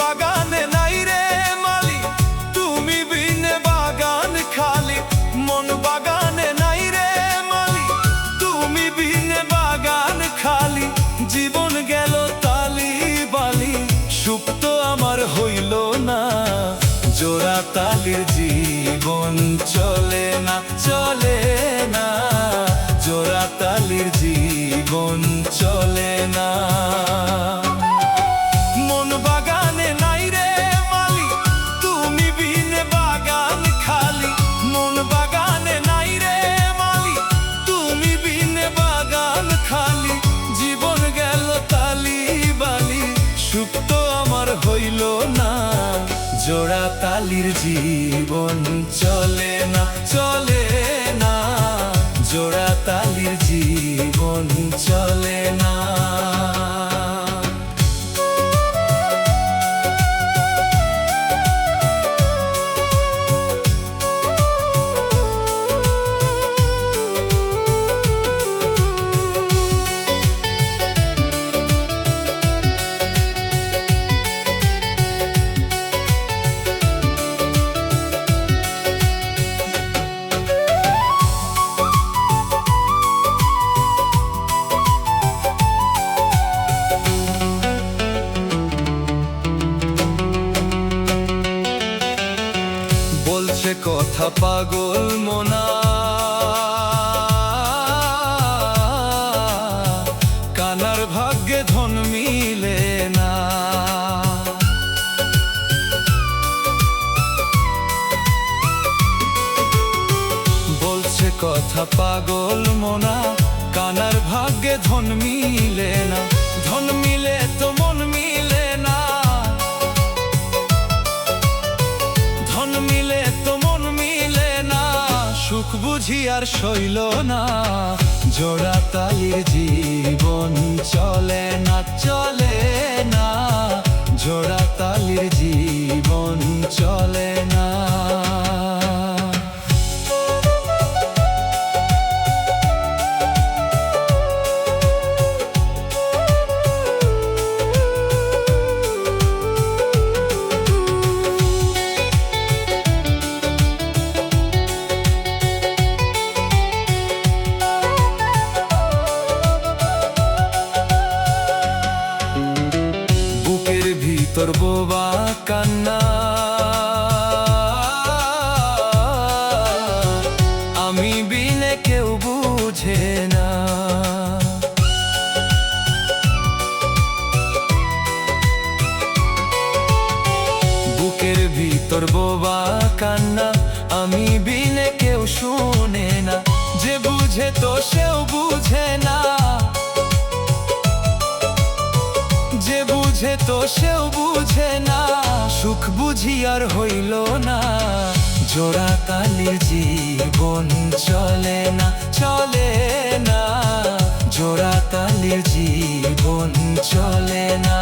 বাগানে নাই রে মালি তুমি বিনে বাগান খালি, মন বাগানে নাই রে মালি তুমি বিনে বাগান খালি। জীবন গেল তালি বালি, সুখ তো আমার হইল না, জোড়া তালির জীবন চলে না চলে না, জোড়া তালির জীবন চলে না। মন বাগানে নাই রে মালি তুমি বিনে বাগান খালি, মন বাগানে নাই রে মালি তুমি বিনে বাগান খালি। জীবন গেল তালি বালি, সুখ তো আমার হইল না, জোড়া তালির জীবন চলে না চলে না, জোড়া তালির জীবন চলে না। বলছে কথা পাগল মনা, কানার ভাগ্যে ধন মিলে না। বলছে কথা পাগল মনা, কানার ভাগ্যে ধন মিলে না। ধন মিলে তো মন মিলে না, ধন মিলে তো মন মিলে না, সুখ বুঝি আর সইল না, জোড়া তালির জীবন চলে না চলে না, জোড়া তালির জীবন চলে না। তোর বোবা কান্না আমি বিনে কেউ বুঝে না। বুকের ভিতর বোবা কান্না আমি বিনে কেউ শুনে না, যে বুঝে তো সেও বুঝে না, যে বুঝে তো সেও বুঝে না, সুখ বুঝি আর হইল না, জোড়া তালির জীবন চলে না চলে না, জোড়া তালির জীবন চলে না।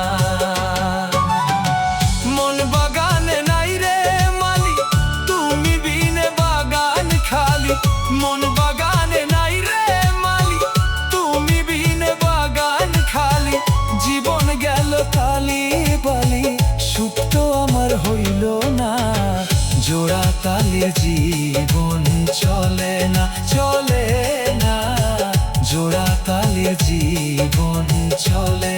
মন বাগানে নাই রে মালি তুমি বিনে বাগান খালি, মন বাগানে নাই রে মালি তুমি বিনে বাগান খালি। জীবন গেল তালি বালি, সুখ তো আমার হইল না, জোড়া তালির জীবন চলে না চলে না, জোড়া তালির জীবন চলে